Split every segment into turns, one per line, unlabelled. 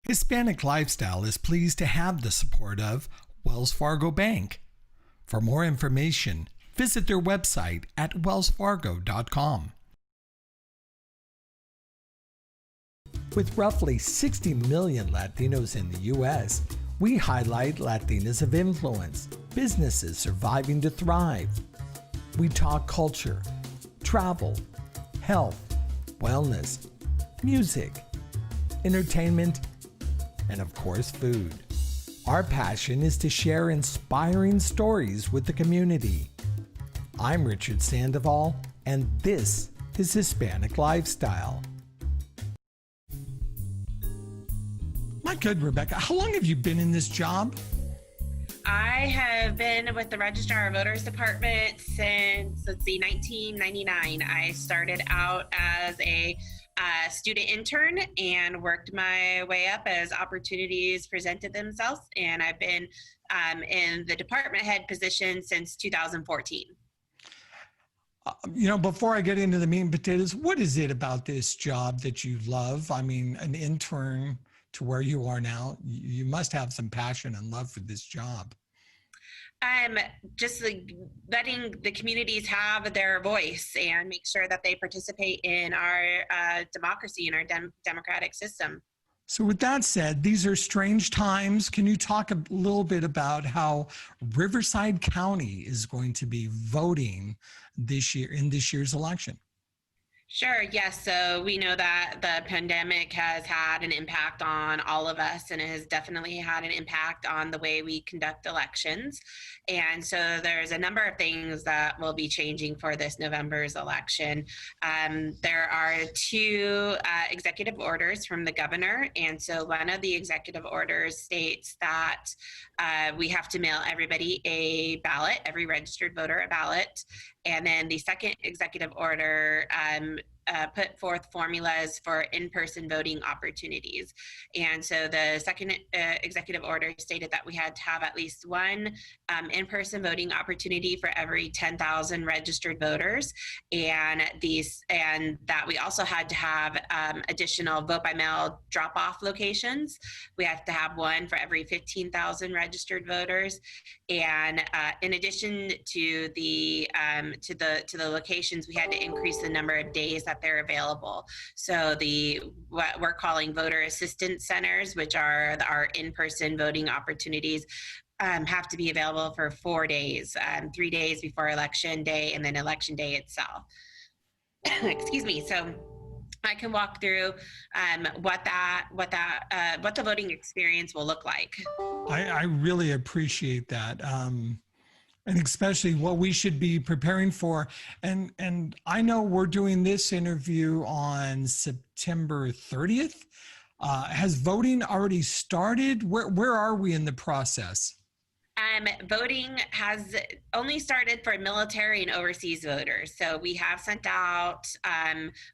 Hispanic Lifestyle is pleased to have the support of Wells Fargo Bank. For more information, visit their website at wellsfargo.com. With roughly 60 million Latinos in the U.S., we highlight Latinas of influence, businesses surviving to thrive. We talk culture, travel, health, wellness, music, entertainment, and of course, food. Our passion is to share inspiring stories with the community. I'm Richard Sandoval, and this is Hispanic Lifestyle. My good, Rebecca, how long have you been in this job?
I have been with the Registrar of Voters Department since, 1999. I started out as a student intern and worked my way up as opportunities presented themselves. And I've been in the department head position since 2014.
Before I get into the meat and potatoes, what is it about this job that you love? I mean, an intern to where you are now, you must have some passion and love for this job.
Just letting the communities have their voice and make sure that they participate in our democracy and our democratic system.
So with that said, these are strange times. Can you talk a little bit about how Riverside County is going to be voting this year in this year's election?
Sure. Yes. So we know that the pandemic has had an impact on all of us, and it has definitely had an impact on the way we conduct elections. And so there's a number of things that will be changing for this November's election. There are two executive orders from the governor. And so one of the executive orders states that we have to mail everybody a ballot, every registered voter a ballot. And then the second executive order put forth formulas for in-person voting opportunities. And so the second executive order stated that we had to have at least one in-person voting opportunity for every 10,000 registered voters, and that we also had to have additional vote-by-mail drop-off locations. We have to have one for every 15,000 registered voters, and in addition to the locations, we had to increase the number of days that they're available. So what we're calling voter assistance centers, which are our in-person voting opportunities, have to be available for 4 days, 3 days before election day, and then election day itself. Excuse me. So I can walk through what the voting experience will look like.
I really appreciate that. And especially what we should be preparing for. And I know we're doing this interview on September 30th. Has voting already started? Where are we in the process?
Voting has only started for military and overseas voters. So we have sent out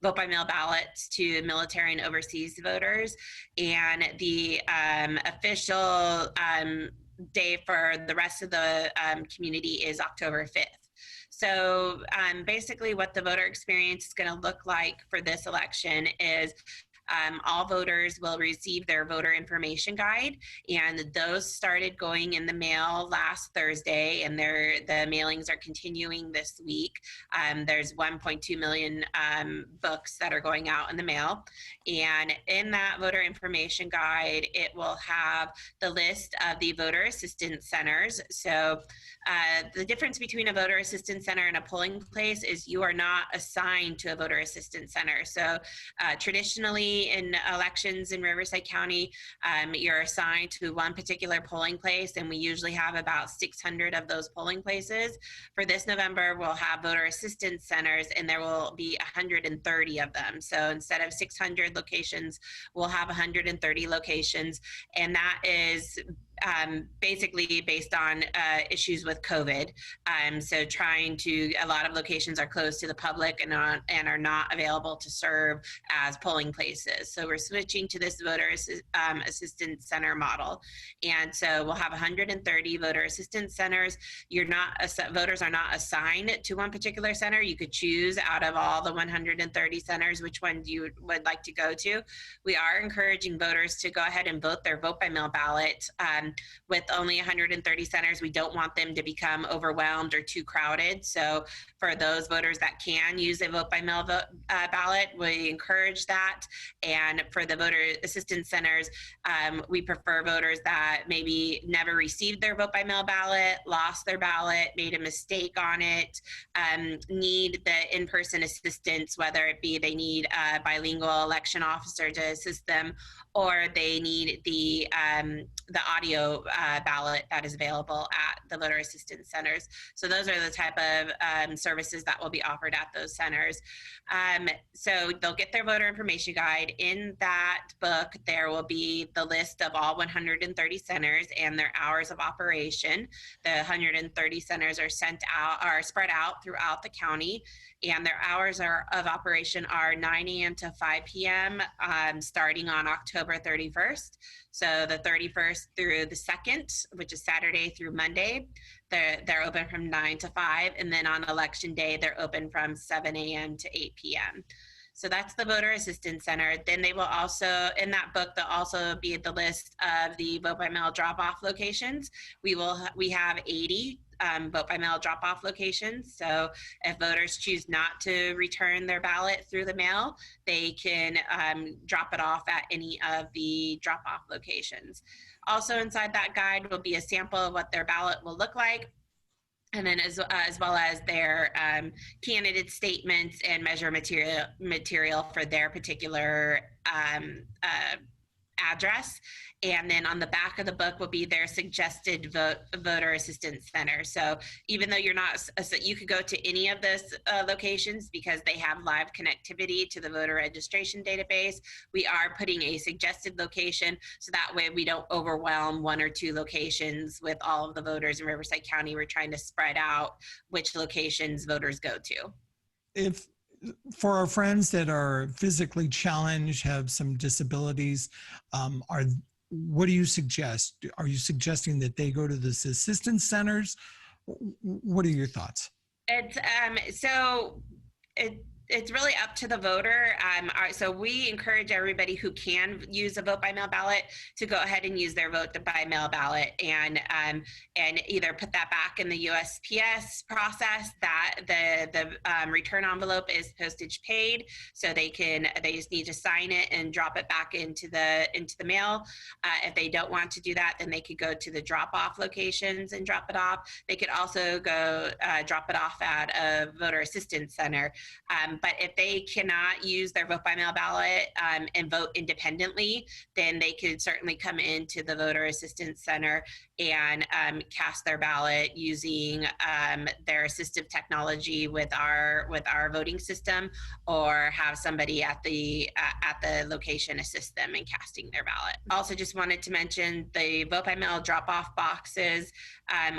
vote by mail ballots to military and overseas voters. And the official day for the rest of the community is October 5th. So basically what the voter experience is going to look like for this election is all voters will receive their voter information guide, and those started going in the mail last Thursday, and the mailings are continuing this week. There's 1.2 million books that are going out in the mail, and in that voter information guide, it will have the list of the voter assistance centers. So the difference between a voter assistance center and a polling place is you are not assigned to a voter assistance center. So traditionally in elections in Riverside County, you're assigned to one particular polling place, and we usually have about 600 of those polling places. For this November, we'll have voter assistance centers, and there will be 130 of them. So instead of 600 locations, we'll have 130 locations, and that is basically based on issues with COVID. So a lot of locations are closed to the public and are not available to serve as polling places. So we're switching to this voter assistance center model. And so we'll have 130 voter assistance centers. Voters are not assigned to one particular center. You could choose out of all the 130 centers which one you would like to go to. We are encouraging voters to go ahead and vote their vote by mail ballot. With only 130 centers, we don't want them to become overwhelmed or too crowded. So for those voters that can use a vote by mail ballot, we encourage that. And for the voter assistance centers, we prefer voters that maybe never received their vote by mail ballot, lost their ballot, made a mistake on it, need the in-person assistance, whether it be they need a bilingual election officer to assist them, or they need the audio ballot that is available at the voter assistance centers. So those are the type of services that will be offered at those centers. So they'll get their voter information guide. In that book, there will be the list of all 130 centers and their hours of operation. The 130 centers are spread out throughout the county, and their hours of operation are 9 a.m. to 5 p.m. Starting on October 31st. So the 31st through the 2nd, which is Saturday through Monday, they're open from 9 to 5. And then on election day, they're open from 7 a.m. to 8 p.m. So that's the Voter Assistance Center. Then they will also, in that book, there'll also be the list of the vote by mail drop-off locations. We have 80 vote by mail drop-off locations. So if voters choose not to return their ballot through the mail, they can drop it off at any of the drop-off locations. Also inside that guide will be a sample of what their ballot will look like, and then as well as their candidate statements and measure material for their particular address. And then on the back of the book will be their suggested voter assistance center. So even though you could go to any of those locations because they have live connectivity to the voter registration database, we are putting a suggested location so that way we don't overwhelm one or two locations with all of the voters in Riverside County. We're trying to spread out which locations voters go to.
If for our friends that are physically challenged, have some disabilities, what do you suggest? Are you suggesting that they go to the assistance centers? What are your thoughts?
It's really up to the voter. So we encourage everybody who can use a vote by mail ballot to go ahead and use their vote by mail ballot and either put that back in the USPS process. That the return envelope is postage paid, so they just need to sign it and drop it back into the mail. If they don't want to do that, then they could go to the drop-off locations and drop it off. They could also go drop it off at a voter assistance center. But if they cannot use their vote by mail ballot and vote independently, then they could certainly come into the voter assistance center and cast their ballot using their assistive technology with our voting system, or have somebody at the location assist them in casting their ballot. Also, just wanted to mention the vote by mail drop-off boxes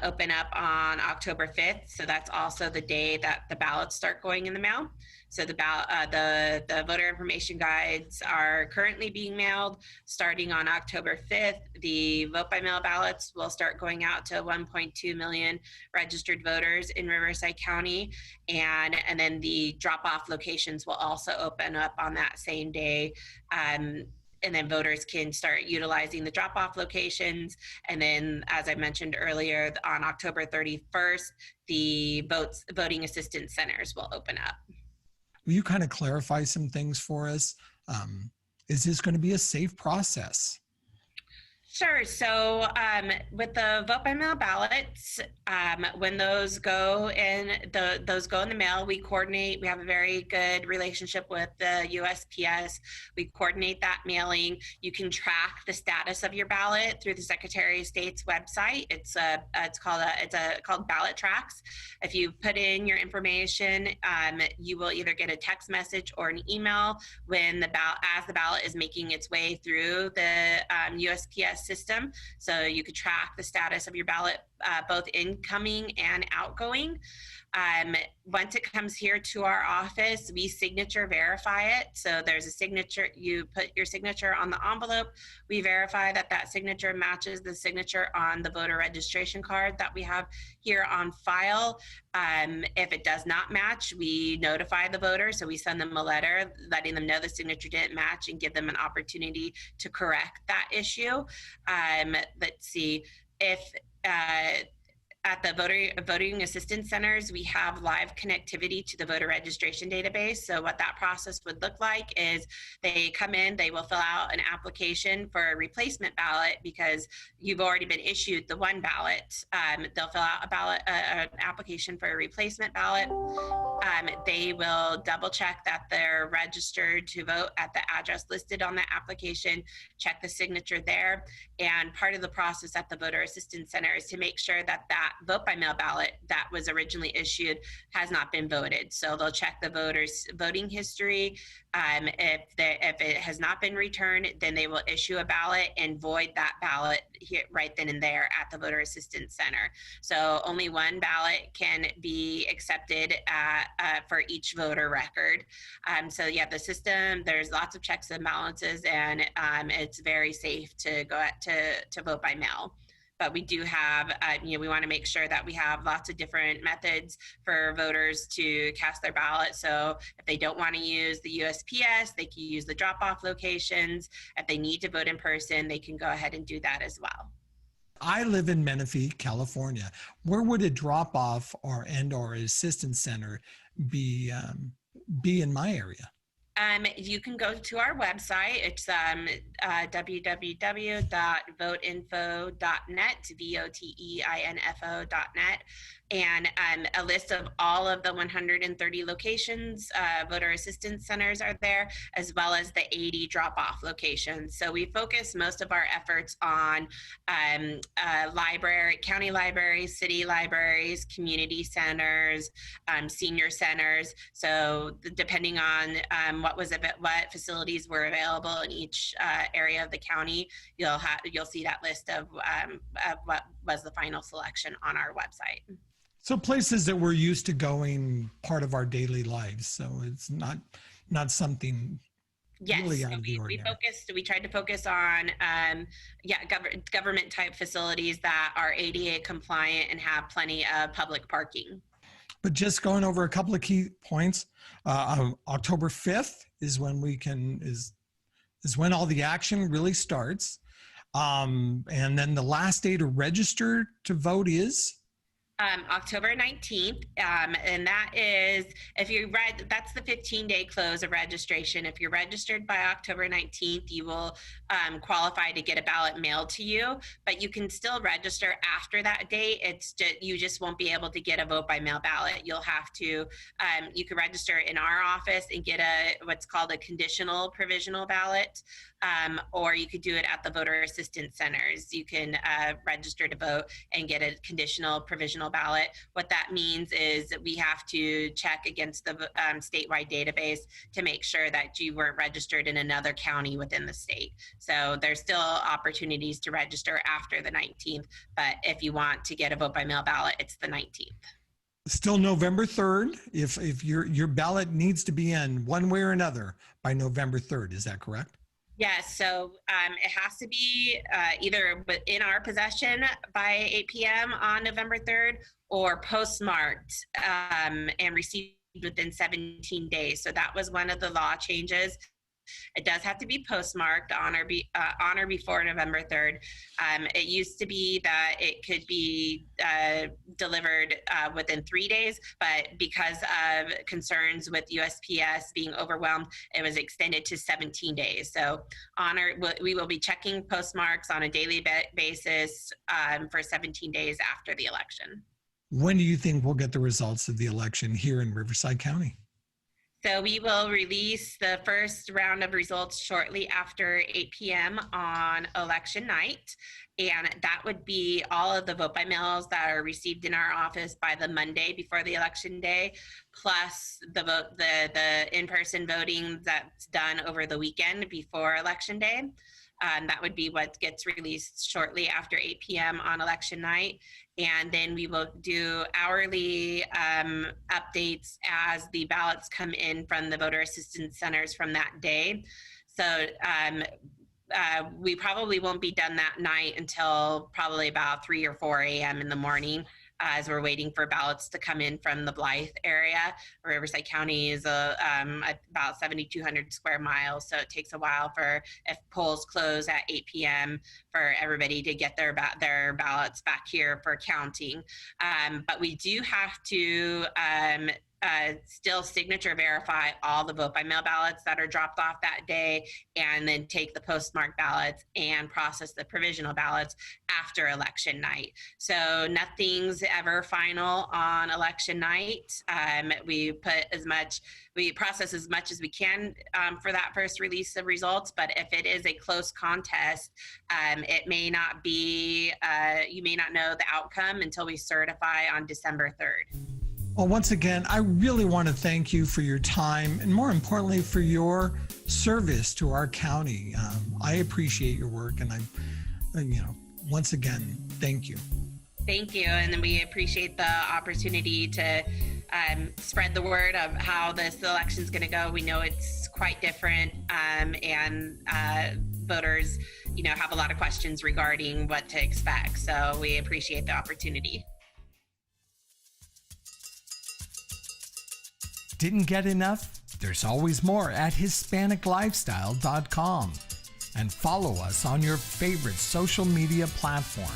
open up on October 5th. So that's also the day that the ballots start going in the mail. So the voter information guides are currently being mailed starting on October 5th. The vote by mail ballots will start going out to 1.2 million registered voters in Riverside County. And then the drop-off locations will also open up on that same day. And then voters can start utilizing the drop-off locations. And then, as I mentioned earlier, on October 31st, the voting assistance centers will open up.
Will you kind of clarify some things for us? Is this going to be a safe process?
Sure. So with the vote by mail ballots, when those go in the mail, we coordinate. We have a very good relationship with the USPS. We coordinate that mailing. You can track the status of your ballot through the Secretary of State's website. It's called Ballot Tracks. If you put in your information, you will either get a text message or an email when as the ballot is making its way through the USPS system. So you could track the status of your ballot, both incoming and outgoing. Once it comes here to our office, we signature verify it. So there's a signature, you put your signature on the envelope. We verify that that signature matches the signature on the voter registration card that we have here on file. If it does not match, we notify the voter. So we send them a letter letting them know the signature didn't match and give them an opportunity to correct that issue. Let's see, if at the voting assistance centers, we have live connectivity to the voter registration database. So what that process would look like is they come in, they will fill out an application for a replacement ballot because you've already been issued the one ballot. They'll fill out an application for a replacement ballot. They will double check that they're registered to vote at the address listed on the application, check the signature there. And part of the process at the Voter Assistance Center is to make sure that that vote by mail ballot that was originally issued has not been voted. So they'll check the voter's voting history. If it has not been returned, then they will issue a ballot and void that ballot here, right then and there at the Voter Assistance Center. So only one ballot can be accepted for each voter record. So yeah, the system, there's lots of checks and balances, and it's very safe to go to vote by mail. But we do have, we want to make sure that we have lots of different methods for voters to cast their ballot. So if they don't want to use the USPS, they can use the drop-off locations. If they need to vote in person, they can go ahead and do that as well.
I live in Menifee, California. Where would a drop-off or assistance center be in my area?
You can go to our website. It's www.voteinfo.net, VOTEINFO.net, and a list of all of the 130 locations, voter assistance centers are there, as well as the 80 drop-off locations. So we focus most of our efforts on county libraries, city libraries, community centers, senior centers. So depending on what facilities were available in each area of the county, you'll see that list of what was the final selection on our website.
So places that we're used to going, part of our daily lives. So it's not something really out of the ordinary.
We tried to focus on government type facilities that are ADA compliant and have plenty of public parking.
But just going over a couple of key points, October 5th is when is when all the action really starts. And then the last day to register to vote is?
October 19th, and that is, that's the 15-day close of registration. If you're registered by October 19th, you will qualify to get a ballot mailed to you, but you can still register after that date. You just won't be able to get a vote by mail ballot. You'll have to, you can register in our office and get what's called a conditional provisional ballot. Or you could do it at the voter assistance centers. You can register to vote and get a conditional provisional ballot. What that means is that we have to check against the statewide database to make sure that you weren't registered in another county within the state. So there's still opportunities to register after the 19th, but if you want to get a vote by mail ballot, it's the 19th.
Still November 3rd, if your ballot needs to be in one way or another by November 3rd, is that correct?
Yes, so it has to be either in our possession by 8 p.m. on November 3rd or postmarked and received within 17 days. So that was one of the law changes. It does have to be postmarked on or before November 3rd. It used to be that it could be delivered within 3 days, but because of concerns with USPS being overwhelmed, it was extended to 17 days. So we will be checking postmarks on a daily basis for 17 days after the election.
When do you think we'll get the results of the election here in Riverside County?
So we will release the first round of results shortly after 8 p.m. on election night. And that would be all of the vote by mails that are received in our office by the Monday before the election day, plus the in-person voting that's done over the weekend before election day. That would be what gets released shortly after 8 p.m. on election night. And then we will do hourly updates as the ballots come in from the voter assistance centers from that day. So we probably won't be done that night until probably about 3 or 4 a.m. in the morning, as we're waiting for ballots to come in from the Blythe area. Riverside County is about 7,200 square miles, so it takes a while for, if polls close at 8 p.m., for everybody to get their ballots back here for counting. But we do have to still signature verify all the vote by mail ballots that are dropped off that day, and then take the postmark ballots and process the provisional ballots after election night. So nothing's ever final on election night. We process as much as we can for that first release of results, but if it is a close contest, it may not be, you may not know the outcome until we certify on December 3rd.
Well, once again, I really want to thank you for your time and, more importantly, for your service to our county. I appreciate your work, and once again, thank you.
Thank you, and we appreciate the opportunity to spread the word of how this election is going to go. We know it's quite different, and voters, have a lot of questions regarding what to expect. So we appreciate the opportunity.
Didn't get enough? There's always more at HispanicLifestyle.com. And follow us on your favorite social media platform.